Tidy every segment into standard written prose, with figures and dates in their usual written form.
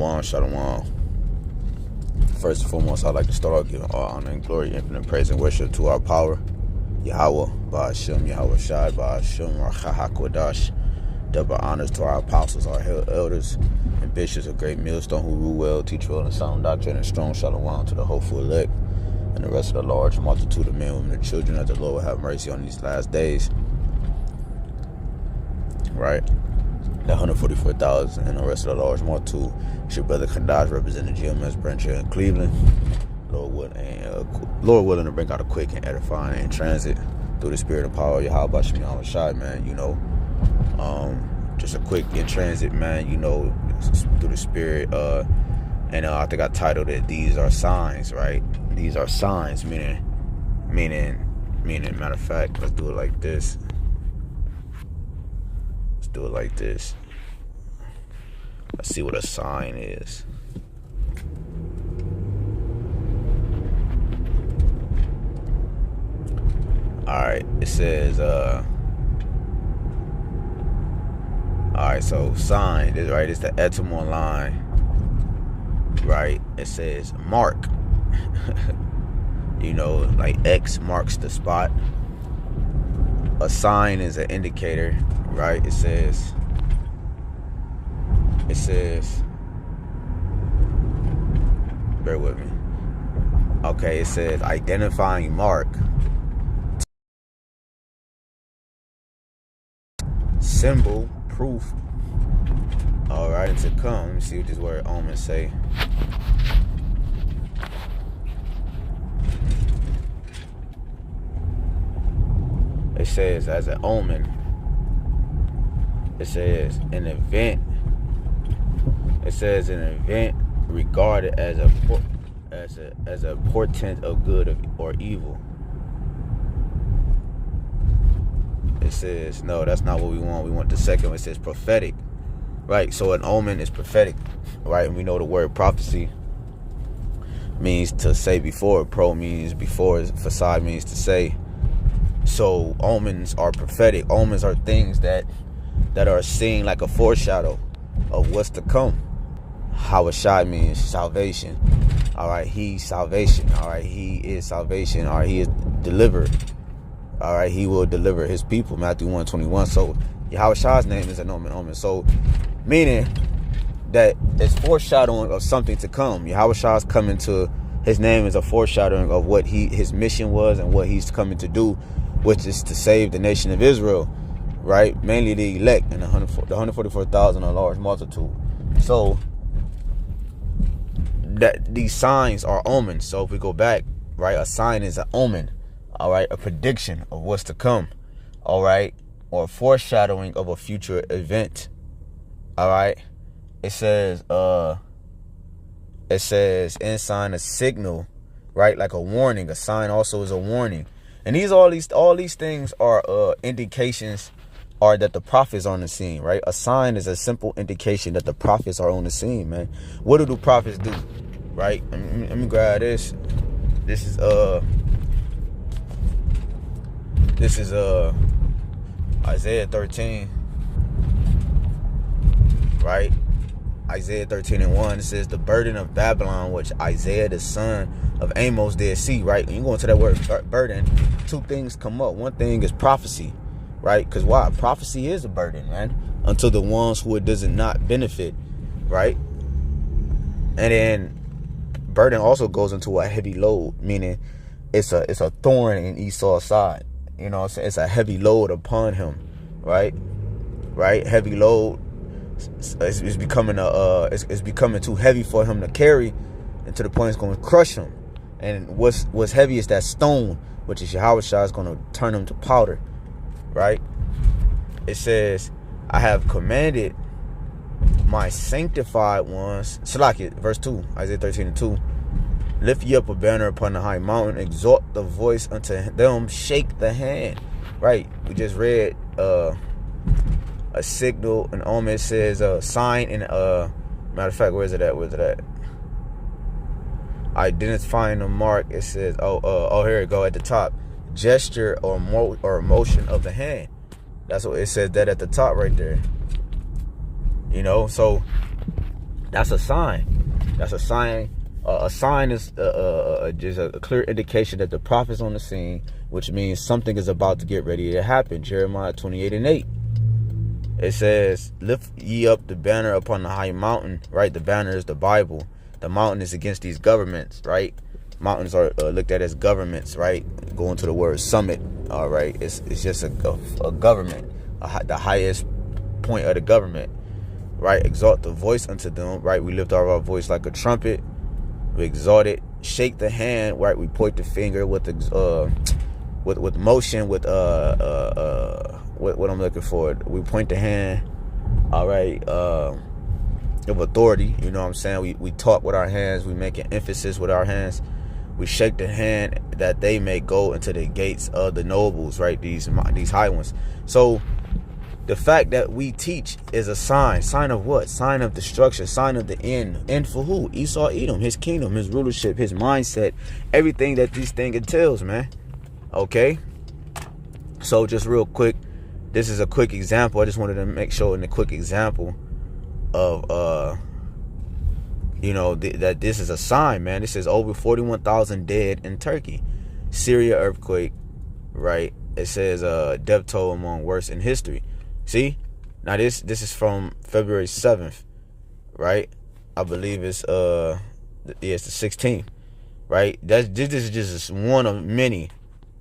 Shalom, shalom. First and foremost, I'd like to start off giving all honor and glory, infinite praise and worship to our power, YAHAWAH, BAHASHAM, YAHAWASHI, BAHASHAM, HAQADASH. Double honors to our apostles, our elders, and bishops of great millstone who rule well, teach well, and sound doctrine, and strong shalom to the hopeful elect, and the rest of the large multitude of men, women, and children, that the Lord will have mercy on these last days. Right? The 144,000 and the rest of the large multitude. It's your brother HAQADASH representing GMS branch here in Cleveland. Lord willing to bring out a quick and edifying and transit through the spirit and power of YAHWASHI, man. You know, just a quick in transit, man. You know, through the spirit. And I think I titled it "These Are Signs," right? These are signs, meaning. Matter of fact, let's do it like this. Do it like this. Let's see what a sign is. Alright, it says alright, so sign is right, it's the etymon line. Right? It says mark. You know, like X marks the spot. A sign is an indicator. Right, it says, bear with me. Okay, it says identifying mark, symbol, proof. All right, and to come. Let me see what this word omen say. It says as an omen. It says an event. It says an event regarded as a portent of good or evil. It says no, that's not what we want. We want the second one. It says prophetic, right? So an omen is prophetic, right? And we know the word prophecy means to say before. Pro means before. Facade means to say. So omens are prophetic. Omens are things that are seen like a foreshadow of what's to come. Yahawashi means salvation. All right, he's salvation. All right, he is salvation. All right, he is delivered. All right, he will deliver his people. Matthew 1:21. So Yahawashi's name is an omen. So meaning that it's foreshadowing of something to come. Yahawashi's coming to, his name is a foreshadowing of what his mission was and what he's coming to do, which is to save the nation of Israel. Right, mainly the elect and the 144,000, a large multitude. So that these signs are omens. So if we go back, right, a sign is an omen. All right, a prediction of what's to come. All right, or a foreshadowing of a future event. All right, it says ensign, a signal, right, like a warning. A sign also is a warning, and all these things are indications. Or that the prophets are on the scene, right? A sign is a simple indication that the prophets are on the scene, man. What do the prophets do, right? Let me grab this. This is Isaiah 13, right? Isaiah 13:1. It says the burden of Babylon, which Isaiah the son of Amos did see, right? When you go into that word burden, two things come up. One thing is prophecy. Right? Because why? Prophecy is a burden, man. Unto the ones who it does not benefit. Right? And then burden also goes into a heavy load, meaning it's a thorn in Esau's side. You know, it's a heavy load upon him. Right? Right? Heavy load. It's becoming it's becoming too heavy for him to carry, and to the point it's going to crush him. And what's heavy is that stone, which is Yahawashi, is going to turn him to powder. Right? It says, I have commanded my sanctified ones. Salaki, verse 2, Isaiah 13:2. Lift ye up a banner upon the high mountain, exalt the voice unto them, shake the hand. Right? We just read a signal, an omen. It says a sign, and matter of fact, where's it at? Identifying the mark. It says, here it go at the top. Gesture or motion of the hand. That's what it says, that at the top right there. You know, so That's a sign. That's a sign. A sign is just a clear indication that the prophet's on the scene, which means something is about to get ready to happen. Jeremiah 28:8. It says, lift ye up the banner upon the high mountain, right? The banner is the Bible. The mountain is against these governments, right? Mountains are looked at as governments, right? Going to the word summit, all right? It's just a government, the highest point of the government, right? Exalt the voice unto them, right? We lift our voice like a trumpet. We exalt it. Shake the hand, right? We point the finger with motion, with what I'm looking for. We point the hand, all right, of authority. You know what I'm saying? We talk with our hands. We make an emphasis with our hands. We shake the hand that they may go into the gates of the nobles, right? These high ones. So the fact that we teach is a sign. Sign of what? Sign of destruction. Sign of the end. End for who? Esau, Edom, his kingdom, his rulership, his mindset, everything that these things entails, man. Okay? So just real quick, this is a quick example. I just wanted to make sure in a quick example of, that this is a sign, man. This is over 41,000 dead in Turkey. Syria earthquake, right? It says death toll among worst in history. See? Now this is from February 7th, right? I believe it's the 16th, right? This is just one of many,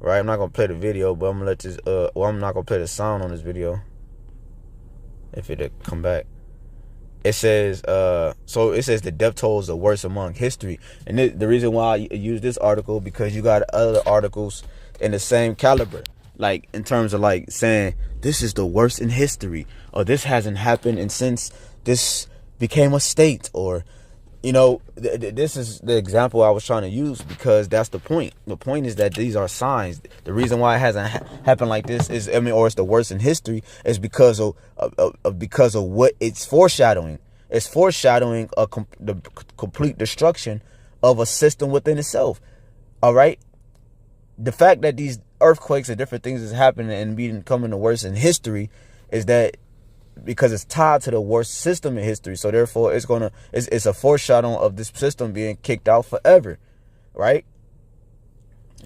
right? I'm not gonna play the video, but I'm gonna let this I'm not gonna play the sound on this video if it'll come back. It says so it says the death toll is the worst among history. And the reason why I use this article, because you got other articles in the same caliber, like in terms of like saying this is the worst in history, or this hasn't happened and since this became a state, or this is the example I was trying to use, because that's the point. The point is that these are signs. The reason why it hasn't happened like this is, or it's the worst in history, is because of what it's foreshadowing. It's foreshadowing the complete destruction of a system within itself. All right. The fact that these earthquakes and different things is happening and becoming the worst in history is that because it's tied to the worst system in history. So therefore it's a foreshadowing of this system being kicked out forever, right?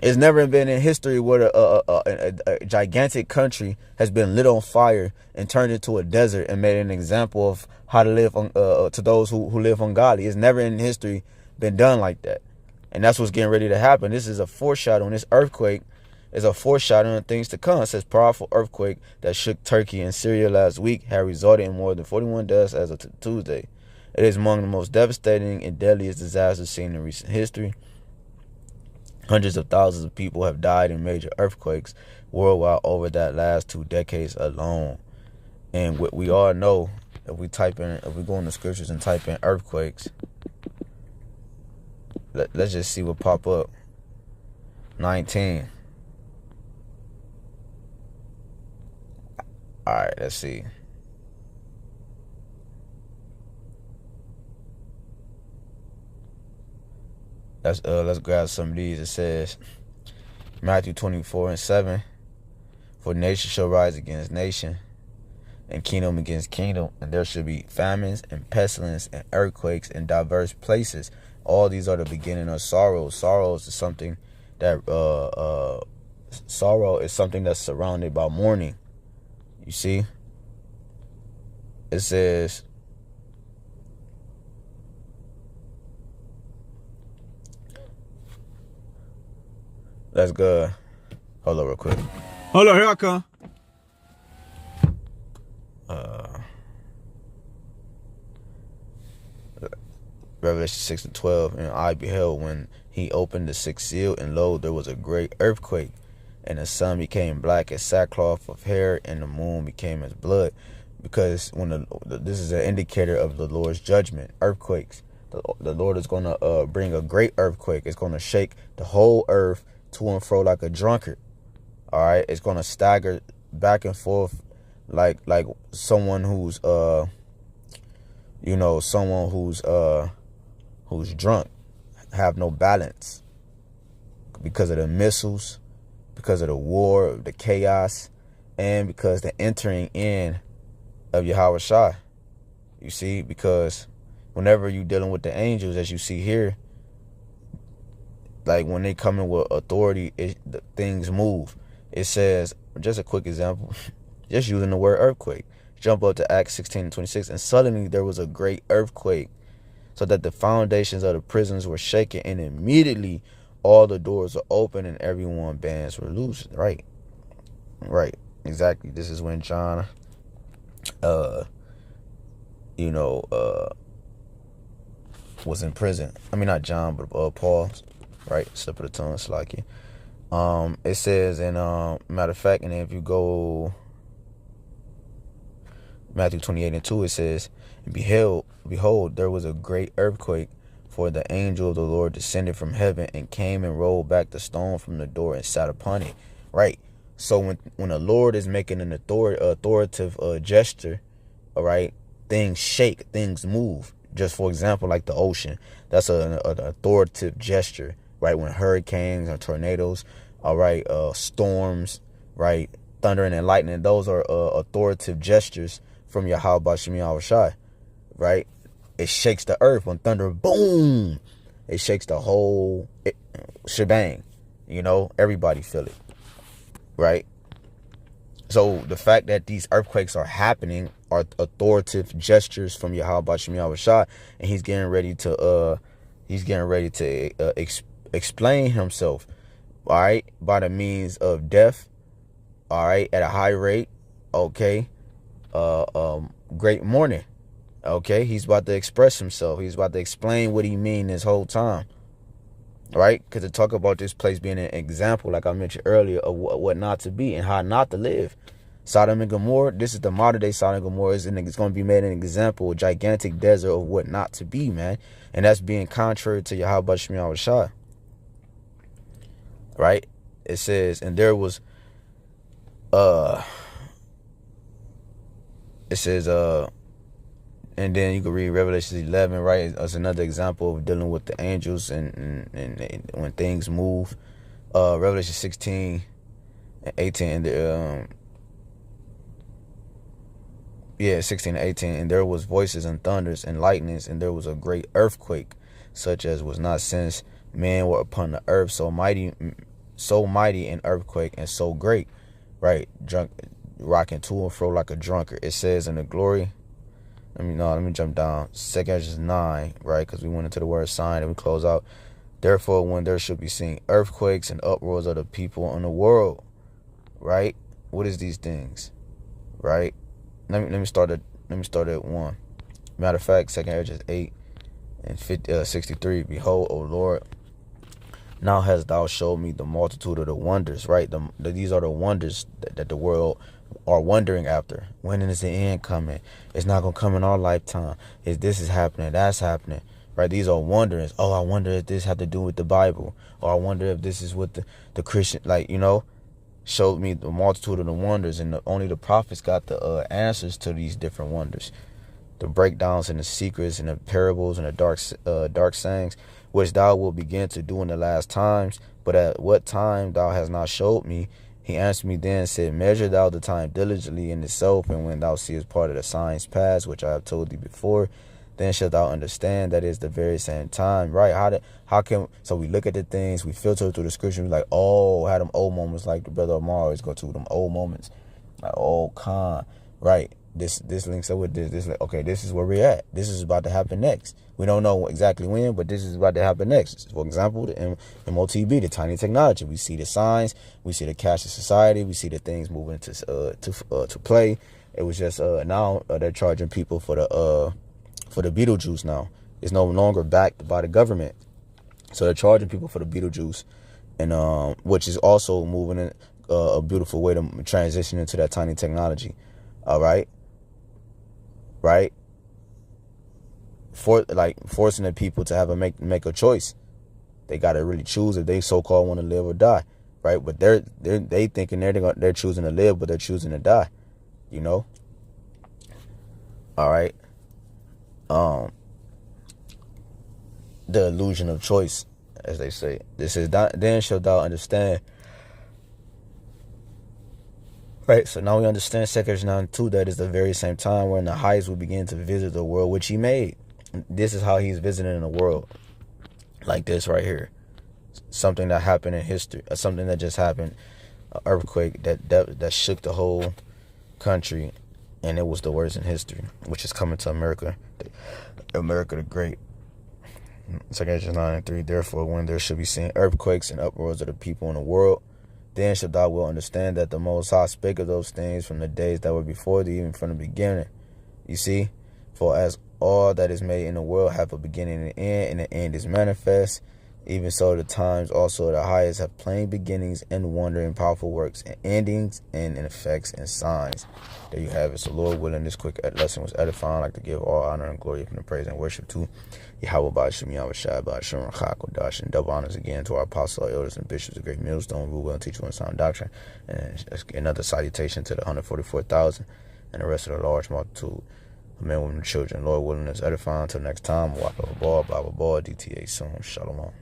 It's never been in history where a gigantic country has been lit on fire and turned into a desert and made an example of how to live to those who live ungodly. It's never in history been done like that. And that's what's getting ready to happen. This is a foreshadowing. This earthquake is a foreshadowing of things to come. It says powerful earthquake that shook Turkey and Syria last week had resulted in more than 41 deaths as of Tuesday. It is among the most devastating and deadliest disasters seen in recent history. Hundreds of thousands of people have died in major earthquakes worldwide over that last 2 decades alone. And what we all know, if we go in the scriptures and type in earthquakes, let's just see what pop up. 19. All right, let's see. Let's grab some of these. It says Matthew 24:7, for nation shall rise against nation, and kingdom against kingdom, and there shall be famines and pestilence and earthquakes in diverse places. All these are the beginning of sorrow. Sorrow is something that that's surrounded by mourning. You see? It says, let's go. Hold on real quick. Hold on, here I come. Revelation 6:12, and I beheld when he opened the sixth seal, and lo, there was a great earthquake, and the sun became black as sackcloth of hair, and the moon became as blood. Because when this is an indicator of the Lord's judgment, earthquakes. The Lord is going to bring a great earthquake. It's going to shake the whole earth to and fro like a drunkard. All right, it's going to stagger back and forth like someone who's who's drunk, have no balance because of the missiles, because of the war, the chaos, and because the entering in of YAHAWASHI. You see, because whenever you dealing with the angels, as you see here, like when they come in with authority, things move. It says, just a quick example, just using the word earthquake. Jump up to Acts 16:26, and suddenly there was a great earthquake, so that the foundations of the prisons were shaken, and immediately all the doors were open and everyone's bands were loose. Right, exactly. This is when John, was in prison. I mean, not John, but Paul. Right, slip of the tongue, slacky. It says, and matter of fact, and if you go Matthew 28:2, it says, behold, there was a great earthquake, for the angel of the Lord descended from heaven and came and rolled back the stone from the door and sat upon it. Right. So when the Lord is making an authoritative gesture, all right, things shake, things move. Just for example, like the ocean, that's an authoritative gesture. Right, when hurricanes or tornadoes, all right, storms, right, thunder and lightning, those are authoritative gestures from YAHAWASHI, right? It shakes the earth when thunder, boom, it shakes the whole shebang. Everybody feel it, right? So the fact that these earthquakes are happening are authoritative gestures from YAHAWASHI, and he's getting ready to explain himself, all right, by the means of death, all right, at a high rate, okay, great morning, okay. He's about to express himself. He's about to explain what he mean this whole time, right? Because to talk about this place being an example, like I mentioned earlier, of what not to be and how not to live. Sodom and Gomorrah, this is the modern day Sodom and Gomorrah. It's going to be made an example, a gigantic desert of what not to be, man. And that's being contrary to YAHAWASHI. Right? It says, and there was, it says, and then you can read Revelation 11, right? As another example of dealing with the angels and when things move. Revelation 16:18, and 16:18, and there was voices and thunders and lightnings, and there was a great earthquake, such as was not since men were upon the earth, so mighty an earthquake and so great, right? Drunk, rocking to and fro like a drunkard. It says in the glory. Let me jump down. 2 Ezra 9, right? Because we went into the word sign and we close out. Therefore, when there should be seen earthquakes and uproars of the people in the world, right? What is these things, right? Let me start at 1. Matter of fact, 2 Ezra 8 and 63. Behold, O Lord, now hast thou showed me the multitude of the wonders, right? These are the wonders that the world are wondering after. When is the end coming? It's not going to come in our lifetime. This is happening, that's happening, right? These are wonders. Oh, I wonder if this had to do with the Bible. Or I wonder if this is what the Christian, showed me the multitude of the wonders. And only the prophets got the answers to these different wonders. The breakdowns and the secrets and the parables and the dark sayings, which thou wilt begin to do in the last times. But at what time thou hast not showed me? He answered me then and said, measure thou the time diligently in itself, and when thou seest part of the signs past, which I have told thee before, then shalt thou understand that is the very same time. Right? So we look at the things, we filter through the scripture, we like, oh, had them old moments, like the brother Omar always go to, them old moments, like, oh, Khan, right? This links up with this. Like, okay, this is where we're at. This is about to happen next. We don't know exactly when, but this is about to happen next. For example, the MOTB, the tiny technology. We see the signs. We see the cashless society. We see the things moving to play. It was just now they're charging people for the Beetlejuice now. It's no longer backed by the government, so they're charging people for the Beetlejuice, and which is also moving in a beautiful way to transition into that tiny technology. All right. Right, forcing the people to have make a choice. They got to really choose if they so-called want to live or die, right? But they thinking they're choosing to live, but they're choosing to die. All right. The illusion of choice, as they say. This is then shalt thou understand. Right, so now we understand 2 Ezra 9:2, that is the very same time when the highest will begin to visit the world which he made. This is how he's visiting the world. Like this right here. Something that happened in history. Something that just happened. An earthquake that shook the whole country. And it was the worst in history. Which is coming to America. America the Great. 2 Corinthians 9:3. Therefore, when there should be seen earthquakes and uproars of the people in the world, then shall thou will understand that the Most High spake of those things from the days that were before thee, even from the beginning. You see? For as all that is made in the world have a beginning and an end, and the end is manifest, even so the times also of the highest have plain beginnings and wonder and powerful works and endings and effects and signs. There you have it. So Lord willing, this quick lesson was edifying. I'd like to give all honor and glory and praise and worship to YAHAWAH, BAHASHAM, YAHAWASHI, BAHASHAM, HAQADASH, and double honors again to our apostles, elders, and bishops, the great millstone, rule well and teach well and sound doctrine. And another salutation to the 144,000 and the rest of the large multitude of men, women, and children. Lord willing, is edifying. Until next time, walk over ball, Bible ball, DTA soon. Shalom.